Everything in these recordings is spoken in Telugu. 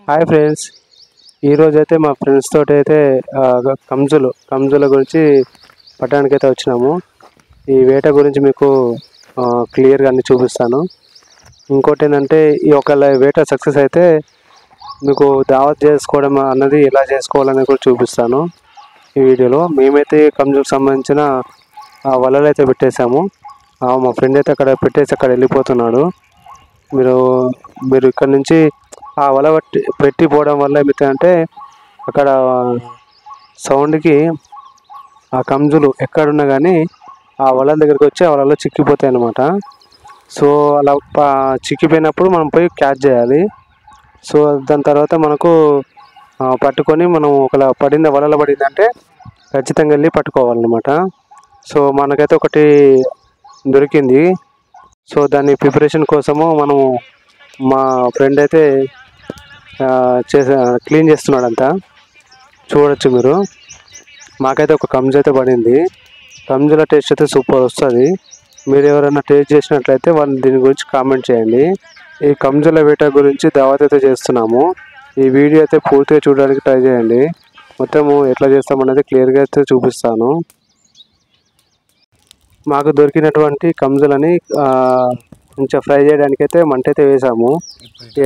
హాయ్ ఫ్రెండ్స్, ఈరోజు అయితే మా ఫ్రెండ్స్ తోటి అయితే కంజుల గురించి పట్టడానికి అయితే వచ్చినాము. ఈ వేట గురించి మీకు క్లియర్గా అన్ని చూపిస్తాను. ఇంకోటి ఏంటంటే ఈ ఒకవేళ వేట సక్సెస్ అయితే మీకు దావత్ చేసుకోవడం అన్నది ఎలా చేసుకోవాలనేది కూడా చూపిస్తాను ఈ వీడియోలో. మేమైతే కంజులకు సంబంధించిన వలలు అయితే పెట్టేశాము. మా ఫ్రెండ్ అయితే అక్కడ పెట్టేసి అక్కడ వెళ్ళిపోతున్నాడు. మీరు ఇక్కడ నుంచి ఆ వల పెట్టిపోవడం వల్ల ఏమవుతాయంటే అక్కడ సౌండ్కి ఆ కంజులు ఎక్కడున్నా కానీ ఆ వలల దగ్గరికి వచ్చి ఆ వలలో చిక్కిపోతాయి అన్నమాట. సో అలా చిక్కిపోయినప్పుడు మనం పోయి క్యాచ్ చేయాలి. సో దాని తర్వాత మనకు పట్టుకొని మనం ఒకలా వలలో పడిందంటే ఖచ్చితంగా వెళ్ళి పట్టుకోవాలన్నమాట. సో మనకైతే ఒకటి దొరికింది. సో దాని ప్రిపరేషన్ కోసము మా ఫ్రెండ్ అయితే క్లీన్ చేస్తున్నాడంట. చూడొచ్చు మీరు. మాకైతే ఒక కంజు అయితే పడింది. కంజుల టేస్ట్ అయితే సూపర్ వస్తుంది. మీరు ఎవరైనా టేస్ట్ చేసినట్లయితే వాళ్ళు దీని గురించి కామెంట్ చేయండి. ఈ కంజుల వేట గురించి దావత్ అయితే చేస్తున్నాము. ఈ వీడియో అయితే పూర్తిగా చూడడానికి ట్రై చేయండి. మొత్తము ఎట్లా చేస్తామనేది క్లియర్గా అయితే చూపిస్తాను. మాకు దొరికినటువంటి కంజులని కొంచెం ఫ్రై చేయడానికి అయితే మంట అయితే వేసాము.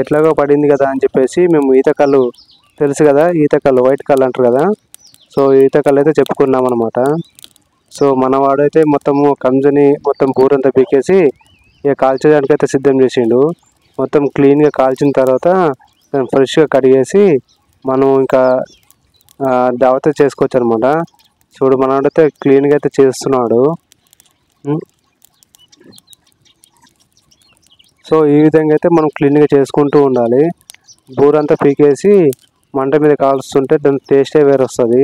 ఎట్లాగో పడింది కదా అని చెప్పేసి మేము ఈతకల్లు తెలుసు కదా, ఈతకల్లు వైట్ కల్లు అంటారు కదా. సో ఈతకల్లు అయితే చెప్పుకున్నాం అనమాట. సో మనవాడైతే మొత్తము కంజుని మొత్తం బూరంతా పీకేసి ఇక కాల్చేయడానికి అయితే సిద్ధం చేసిండు. మొత్తం క్లీన్గా కాల్చిన తర్వాత ఫ్రెష్గా కడిగేసి మనం ఇంకా దావత చేసుకోవచ్చు అనమాట. చూడు మనవాడైతే క్లీన్గా అయితే చేస్తున్నాడు. సో ఈ విధంగా అయితే మనం క్లీన్గా చేసుకుంటూ ఉండాలి. బూరంతా పీకేసి మంట మీద కాల్స్తుంటే దాని టేస్టే వేరు వస్తుంది.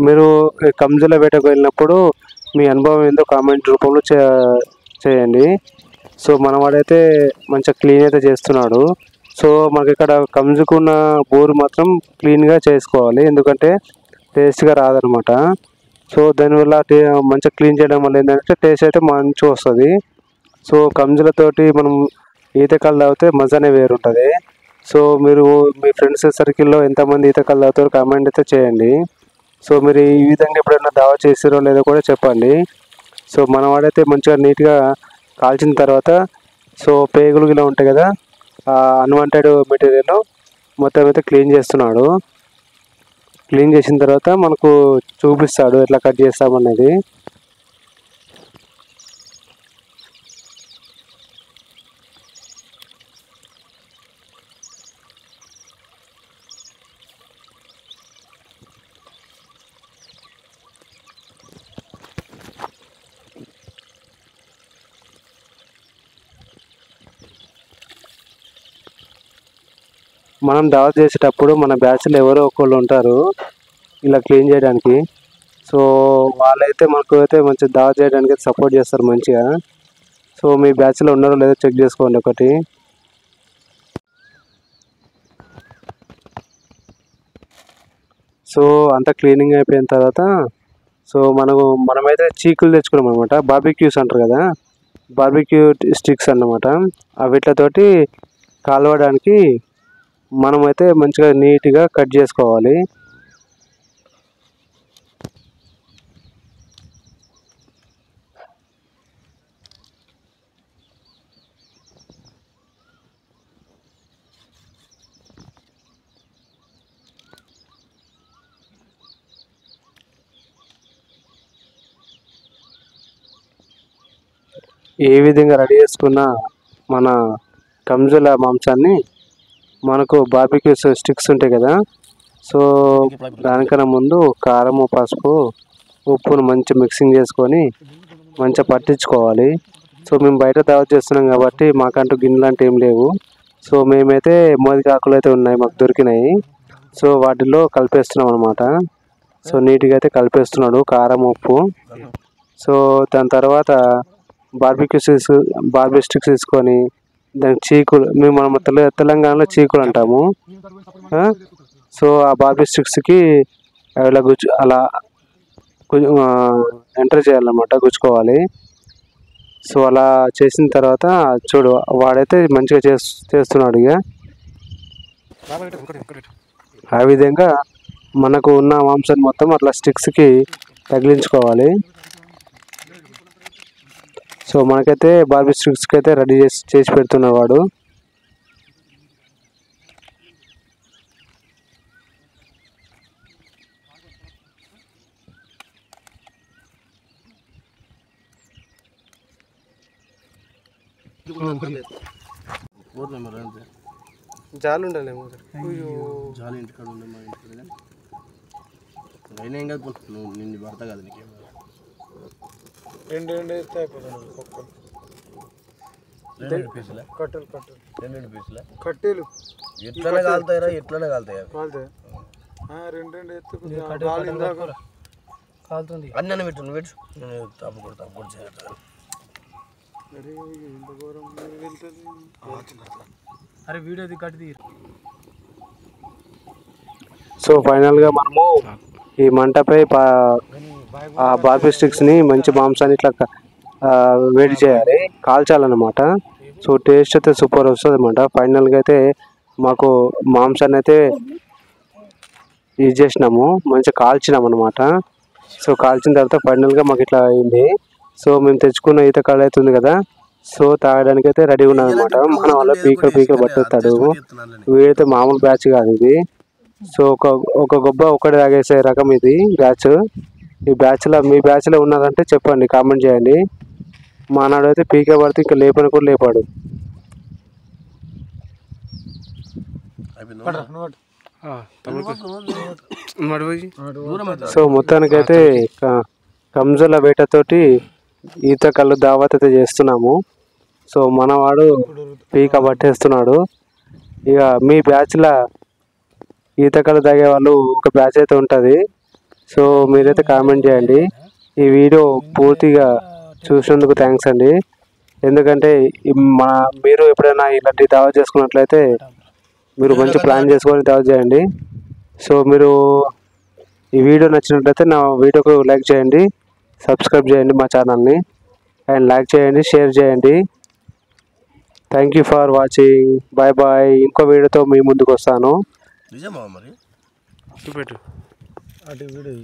మీరు కంజుల వేటకు వెళ్ళినప్పుడు మీ అనుభవం ఏందో కామెంట్ రూపంలో చేయండి. సో మనవాడైతే మంచిగా క్లీన్ అయితే చేస్తున్నాడు. సో మనకి ఇక్కడ కంజుకున్న బూరు మాత్రం క్లీన్గా చేసుకోవాలి, ఎందుకంటే టేస్ట్గా రాదనమాట. సో దానివల్ల మంచిగా క్లీన్ చేయడం వల్ల ఏంటంటే టేస్ట్ అయితే మంచిగా వస్తుంది. సో కంజులతోటి మనం ఈతకాలు తాగితే మజానే వేరుంటుంది. సో మీరు మీ ఫ్రెండ్స్ సర్కిల్లో ఎంతమంది ఈతకాలు తాగుతారో కామెంట్ అయితే చేయండి. సో మీరు ఈ విధంగా ఎప్పుడైనా దావా చేసారో లేదో కూడా చెప్పండి. సో మనవాడైతే మంచిగా నీట్గా కాల్చిన తర్వాత సో పేగులు ఇలా ఉంటాయి కదా, అన్వాంటెడ్ మెటీరియల్ మొత్తం అయితే క్లీన్ చేస్తున్నాడు. క్లీన్ చేసిన తర్వాత మనకు చూపిస్తాడు ఎట్లా కట్ చేస్తామనేది. మనం దావత్ చేసేటప్పుడు మన బ్యాచ్లో ఎవరో ఒకళ్ళు ఉంటారు ఇలా క్లీన్ చేయడానికి. సో వాళ్ళైతే మనకు అయితే మంచి దావత్ చేయడానికి అయితే సపోర్ట్ చేస్తారు మంచిగా. సో మీ బ్యాచ్లో ఉన్నారో లేదో చెక్ చేసుకోండి ఒకటి. సో అంతా క్లీనింగ్ అయిపోయిన తర్వాత సో మనమైతే చీకులు తెచ్చుకున్నాం అనమాట. బార్బిక్యూస్ అంటారు కదా, బార్బిక్యూ స్టిక్స్ అన్నమాట. వీటితోటి కాలవడానికి మనమైతే మంచిగా నీట్గా కట్ చేసుకోవాలి. ఏ విధంగా రెడీ చేసుకున్న మన కంజుల మాంసాన్ని మనకు బార్బిక్యూ స్టిక్స్ ఉంటాయి కదా, సో దానికన్నా ముందు కారము, పసుపు, ఉప్పును మంచి మిక్సింగ్ చేసుకొని మంచిగా పట్టించుకోవాలి. సో మేము బయట దావత్ చేస్తున్నాం కాబట్టి మాకంటూ గిన్నెలు అంటే ఏం లేవు. సో మేమైతే మోదికాకులు అయితే ఉన్నాయి, మాకు దొరికినాయి. సో వాటిల్లో కలిపేస్తున్నాం అనమాట. సో నీట్గా అయితే కలిపేస్తున్నాడు కారం, ఉప్పు. సో దాని తర్వాత బార్బిక్యూ స్టిక్స్ తీసుకొని దానికి చీకులు, మనం తెలంగాణలో చీకులు అంటాము. సో ఆ బార్బీ స్టిక్స్కి అలా ఎంటర్ చేయాలన్నమాట, గుచ్చుకోవాలి. సో అలా చేసిన తర్వాత చూడు వాడైతే మంచిగా చేస్తున్నాడు. ఇక ఆ విధంగా మనకు ఉన్న మాంసాన్ని మొత్తం అట్లా స్టిక్స్కి తగిలించుకోవాలి. సో మనకైతే బార్బీ స్టిక్స్కి అయితే రెడీ చేసి పెడుతున్నాడు వాడు. జాలి ఉండాలేమో జాలి ఇంటికాడ ఉండే మా ఇంటికాడ అయినా ఏం కాదు నువ్వు నిన్ను పడతా కదా నీకేం రెండు పీసులా కట్టెలు రెండు పీసులా కట్టెలు ఎట్లనే కాలుతాయిరా ఎట్లనే కాలుతాయి కాలుతుంది. అన్నీ పెట్టు నువ్వు పెట్టు నేను తప్పు చేస్తాను. అరే వీడియో కట్టి. సో ఫైనల్గా మనము ఈ మంటపై ఆ బార్బీ స్టిక్స్ని మంచి మాంసాన్ని ఇట్లా వేడి చేయాలి, కాల్చాలన్నమాట. సో టేస్ట్ అయితే సూపర్ వస్తుంది అన్నమాట. ఫైనల్గా అయితే మాకు మాంసాన్ని అయితే యూజ్ చేసినాము, మంచిగా కాల్చినాం అనమాట. సో కాల్చిన తర్వాత ఫైనల్గా మాకు ఇట్లా అయింది. సో మేము తెచ్చుకున్న ఈత కాడ అయితే ఉంది కదా, సో తాగడానికి అయితే రెడీ ఉన్నాం అనమాట. మన వల్ల పీకలు పట్టేస్తాడు. వీడైతే మామూలు బ్యాచ్ కాదు ఇది. సో ఒక గొబ్బ ఒకటి తాగేసే రకం ఇది బ్యాచ్. ఈ బ్యాచ్లో మీ బ్యాచ్లో ఉన్నారంటే చెప్పండి, కామెంట్ చేయండి. మా నాడు అయితే పీకే పడితే ఇంకా లేపని కూడా లేపాడు. సో మొత్తానికైతే కంజుల వేటతోటి ఈత కళ్ళు దావత్ అయితే చేస్తున్నాము. సో మనవాడు పీక పట్టేస్తున్నాడు. ఇక మీ బ్యాచ్లో ఈత కళ్ళు తాగే వాళ్ళు ఒక బ్యాచ్ అయితే ఉంటుంది. సో మీరైతే కామెంట్ చేయండి. ఈ వీడియో పూర్తిగా చూసినందుకు థ్యాంక్స్ అండి. ఎందుకంటే మీరు ఎప్పుడైనా ఇలాంటి దావత్ చేసుకున్నట్లయితే మీరు మంచి ప్లాన్ చేసుకొని దావత్ చేయండి. సో మీరు ఈ వీడియో నచ్చినట్లయితే నా వీడియోకు లైక్ చేయండి, సబ్స్క్రైబ్ చేయండి మా ఛానల్ని, అండ్ లైక్ చేయండి, షేర్ చేయండి. Thank you for watching. Bye bye. ఇంకో వీడియోతో మీ ముందుకు వస్తాను. నిజమా మరి చూపెట్టు అటు వీడియో